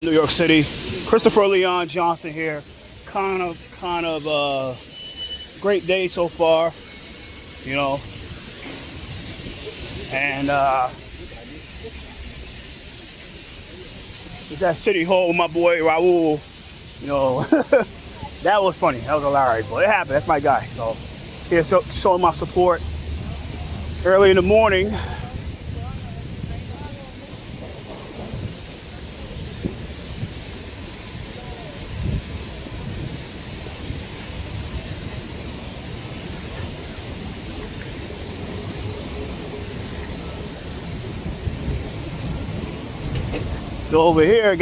New York City. Christopher Leon Johnson here. Kind of great day so far, you know. And it's at City Hall with my boy Raul. You know, that was funny. That was hilarious, but it happened. That's my guy. So here, showing my support early in the morning. So over here,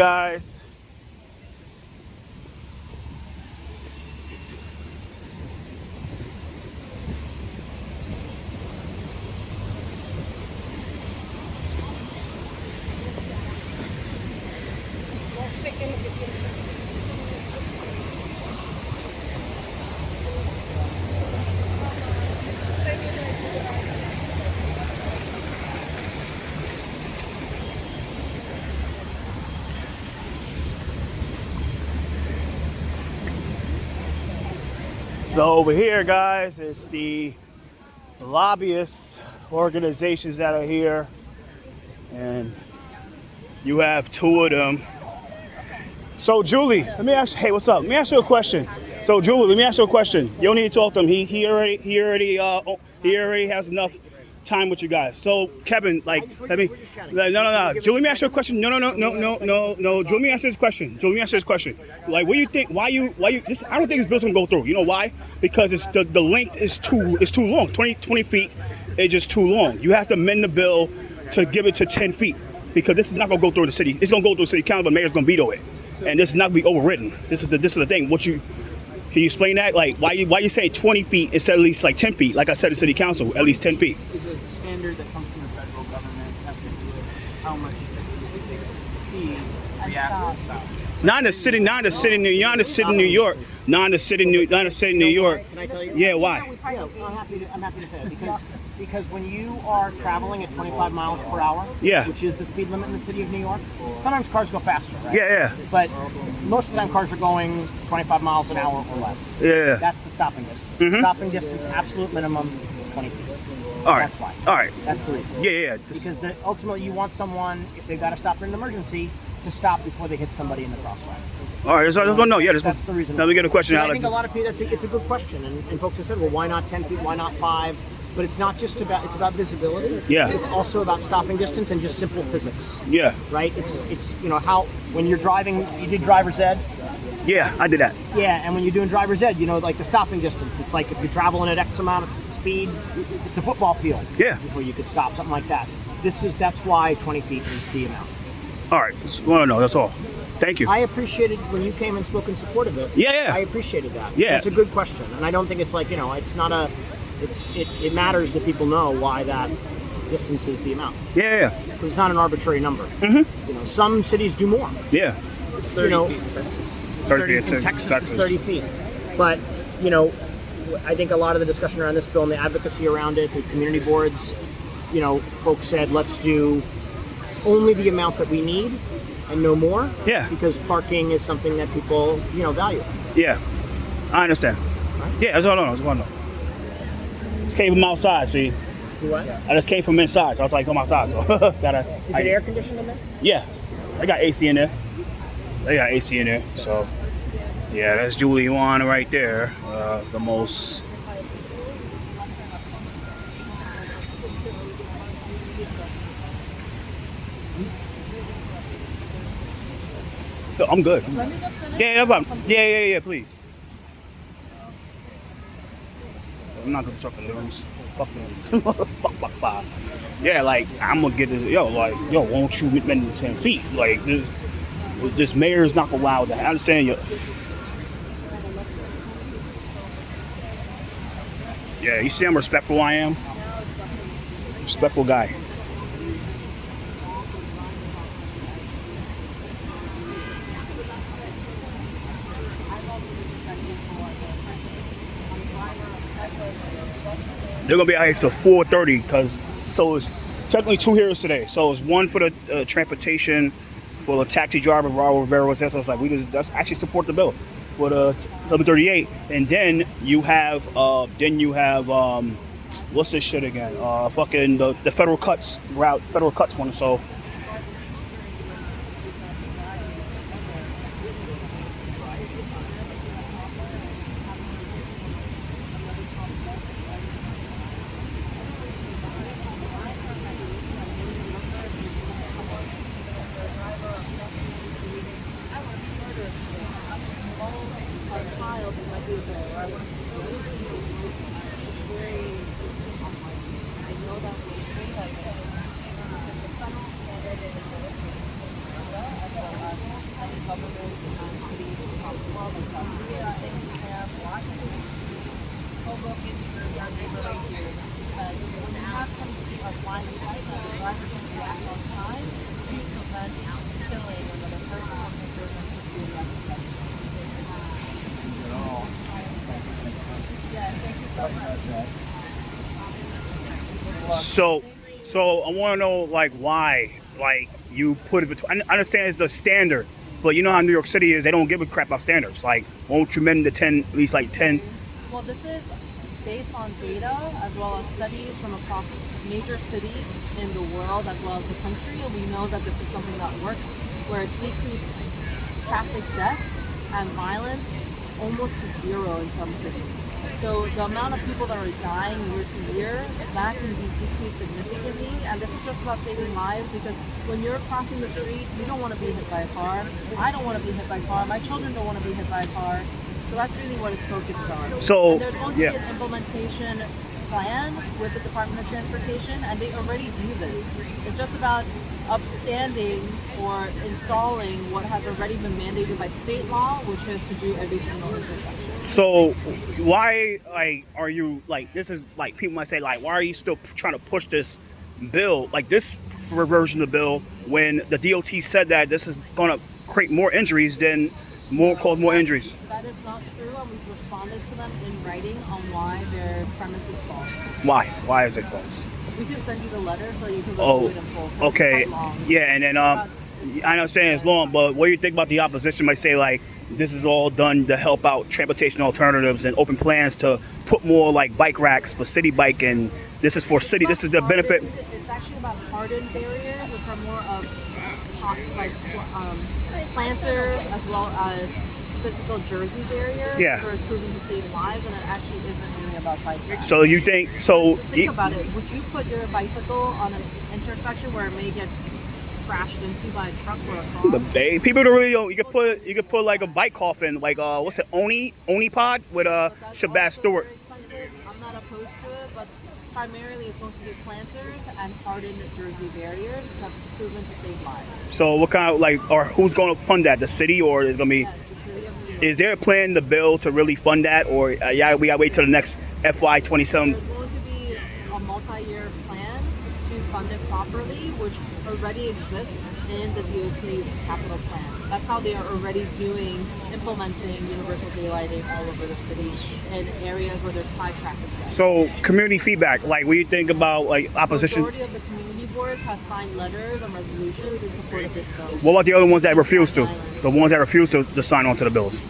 guys, it's the lobbyist organizations that are here, and you have two of them. So Julie, let me ask. Hey, what's up? Let me ask you a question. So Julie, let me ask you a question. You don't need to talk to him. He already has enough time with you guys. So Kevin, no. Julie, let me ask you a question. No. Julie, let me ask you this question. Like, what do you think? Why you? This? I don't think this bill's gonna go through. You know why? Because it's the length is too long. 20 feet is just too long. You have to amend the bill to give it to 10 feet because this is not gonna go through the city. It's gonna go through the city council, but the mayor's gonna veto it, and this is not gonna be overridden. This is the thing. Can you explain that? Like, why you say 20 feet instead of at least like 10 feet? Like I said, the city council, at least 10 feet. Is a standard that comes from the federal government has to do with how much distance it takes to see the actual stop. Not in the city, New York. Can I tell you? Yeah, why? Yeah, I'm happy to say it because when you are traveling at 25 miles per hour, yeah, which is the speed limit in the city of New York, sometimes cars go faster, right? Yeah. But most of the time cars are going 25 miles an hour or less. Yeah. That's the stopping distance. Mm-hmm. The stopping distance, absolute minimum, is 20 feet. All right. That's why. All right. That's the reason. Yeah. Because ultimately you want someone, if they've got to stop in an emergency, to stop before they hit somebody in the crosswalk. All right, that's the reason. Now we get a question. I think a lot of people, it's a good question, and folks have said, well, why not 10 feet? Why not 5? But it's not just about, it's about visibility. Yeah. It's also about stopping distance and just simple physics. Yeah. Right? It's how, when you're driving, you did driver's ed? Yeah, I did that. Yeah, and when you're doing driver's ed, like the stopping distance, it's like if you're traveling at X amount of speed, it's a football field. Yeah. Before you could stop, something like that. That's why 20 feet is the amount. All right, well, no, that's all. Thank you. I appreciated when you came and spoke in support of it. Yeah. I appreciated that. Yeah. It's a good question, and I don't think it's like, it's not it matters that people know why that distance is the amount. Yeah. Because it's not an arbitrary number. Mm-hmm. Some cities do more. Yeah. It's 30 feet in Texas. 30 feet in Texas is 30 feet. But, I think a lot of the discussion around this bill and the advocacy around it, the community boards, folks said, let's do only the amount that we need and no more. Yeah. Because parking is something that people, value. Yeah. I understand. Right? Yeah, that's all I know. Just came from outside, see? What? I just came from inside, so I was like, I'm outside, so Is it air conditioned in there? Yeah. I got AC in there. So yeah, that's Julie Won right there. The most So I'm good. Yeah, no problem. Yeah, please. I'm not gonna talk to lose. Fuck them. Fuck. Yeah, like I'm gonna get this. Won't you within 10 feet? Like this mayor is not gonna allow that. I understand you. Yeah, you see how respectful I am. Respectful guy. They're gonna be out here till 4:30 because so it's technically 2 hearings today. So it's one for the transportation for the taxi driver, Raul Rivera was there. So it's like, let's actually support the bill for the 1138. And then you have, what's this shit again? Fucking the federal cuts route, federal cuts one. So. So I want to know, like, why, like, you put it between. I understand it's the standard, but you know how New York City is, they don't give a crap about standards. Like, won't you amend the 10, at least like 10? Well, this is based on data as well as studies from across major cities in the world as well as the country, and we know that this is something that works, where it decreases traffic deaths and violence almost to zero in some cities. So the amount of people that are dying year to year, that can be decreased significantly. And this is just about saving lives, because when you're crossing the street, you don't want to be hit by a car. I don't want to be hit by a car. My children don't want to be hit by a car. So that's really what it's focused on. So, and there's going to be an implementation plan with the Department of Transportation, and they already do this. It's just about upstanding or installing what has already been mandated by state law, which is to do every single intersection. So why, like, are you, like, this is, like, people might say, like, why are you still trying to push this bill, like this version of the bill, when the DOT said that this is going to create more injuries cause more injuries? That is not true, and we've responded to them in writing on why their premise is false. Why is it false? We can send you the letter so you can go through it in full. Okay. Yeah, and then I know saying it's long, but what do you think about the opposition might say, like, this is all done to help out transportation alternatives and open plans to put more, like, bike racks for city bike, and this is for city, this is the benefit. It's actually about hardened barriers, which are more of planters as well as physical jersey barriers for improving to save lives, and it actually isn't really about bike racks. So you think, think about it, would you put your bicycle on an intersection where it may get crashed into by a truck or a car? People don't really know. You could put like a bike coffin, like what's it, Oni pod with Shabazz Stewart. I'm not opposed to it, but primarily it's going to be planters and hardened jersey barriers that have proven to save lives. So what kind of, like, or who's going to fund that? The city, or is it going to be? Yes, the city of New York. Is there a plan in the bill to really fund that, or we got to wait till the next FY 27? There's going to be a multi-year plan to fund it properly, which already exists in the DOT's capital plan. That's how they are already implementing universal daylighting all over the city in areas where there's high traffic deaths. So community feedback, like, what do you think about, like, opposition? The majority of the community boards have signed letters and resolutions in support of this bill. What about the other ones that refuse to? The ones that refuse to sign on to the bills?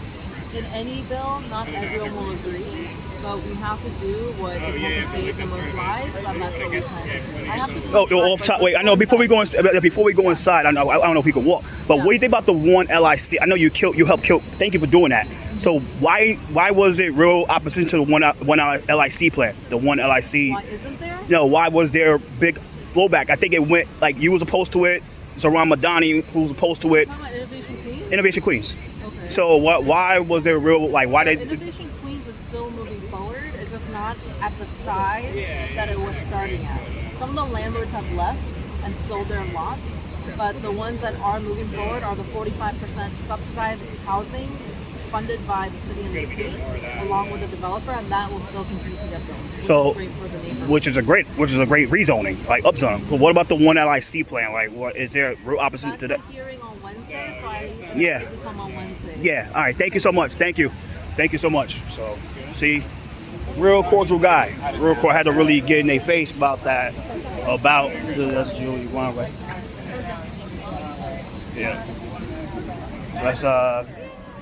In any bill, not everyone will agree, but we have to do what is going to save the most lives, and that's what we can. Off top. Wait, I know. Before we go inside, I don't know if we can walk. But what do you think about the Won LIC? I know you helped kill. Thank you for doing that. So why was it real opposition to the Won LIC plan? The Won LIC. Why isn't there? No. Why was there big blowback? I think it went, like, you was opposed to it. Zoran Madani, who was opposed to it. Talking about Innovation Queens? Innovation Queens. Okay. So why was there real, like, why did Innovation Queens is still moving forward. It's just not at the size that it was starting at. Some of the landlords have left and sold their lots, but the ones that are moving forward are the 45% subsidized housing funded by the city and the state, along with the developer, and that will still continue to get built. Which is great for the neighborhood. which is a great rezoning, like upzoning. But what about the Won LIC plan? Like, what is there real opposite That's to that? a hearing on Wednesday, so I come on Wednesday. Yeah. All right. Thank you so much. Thank you so much. So, see, real cordial guy. Real cool. I had to really get in their face about that. That's Julie one way. Yeah. So that's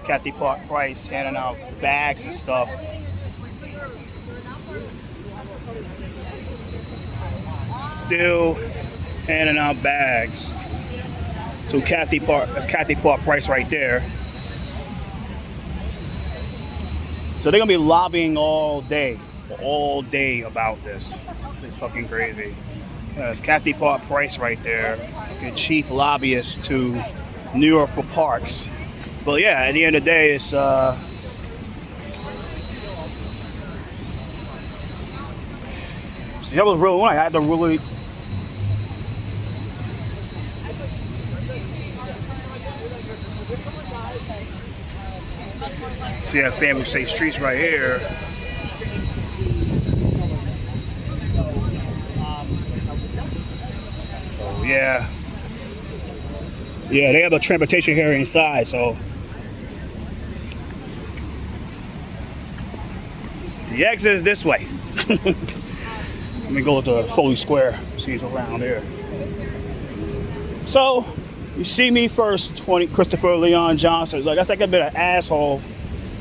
Kathy Price handing out bags and stuff. Still handing out bags to Kathy Park. That's Kathy Park Price right there. So they're gonna be lobbying all day about this. It's fucking crazy. It's Kathy Park Price right there, the chief lobbyist to New York for parks. But yeah, at the end of the day, it's that was real one. I had to really. See that Family Safe Streets right here. So yeah. Yeah, they have a transportation here inside, so. The exit is this way. Let me go to Foley Square, see who's around here. So, you see me first, Christopher Leon Johnson. Like, that's like a bit of an asshole,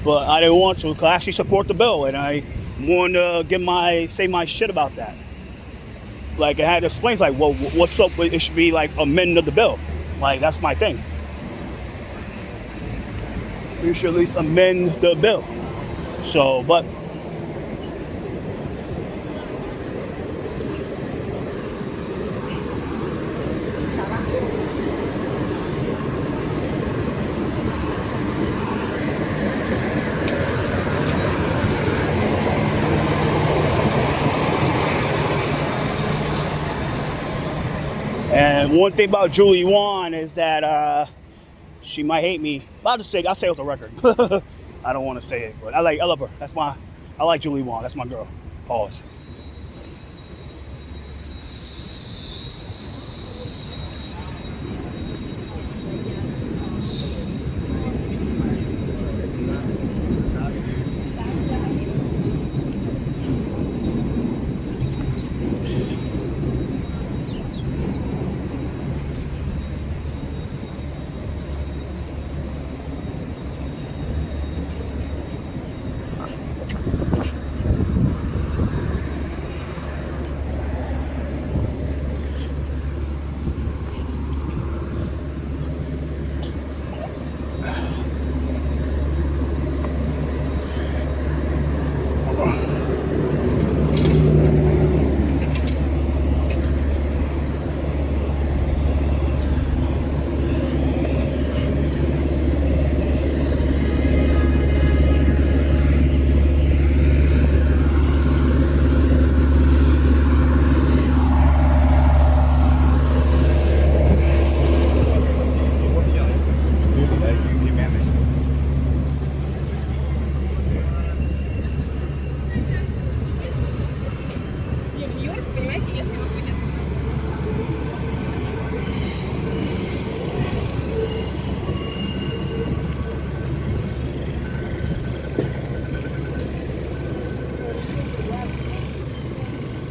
but I didn't want to, because I actually support the bill, and I wanted to say my shit about that. Like, I had to explain, like, well, what's up? It should be like amendment of the bill. Like, that's my thing. We should at least amend the bill. So, but. And one thing about Julie Won is that she might hate me. I'll say it with the record. I don't want to say it, but I love her. I like Julie Won. That's my girl. Pause.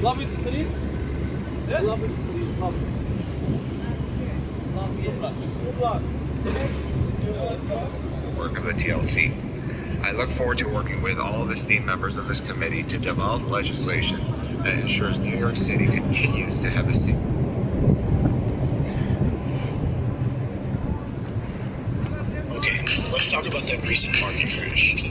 Love it, street? Yeah. Love it, street. Love it. Good luck. Work of the TLC. I look forward to working with all of the esteemed members of this committee to develop legislation that ensures New York City continues to have a state. Okay, let's talk about that recent market crash.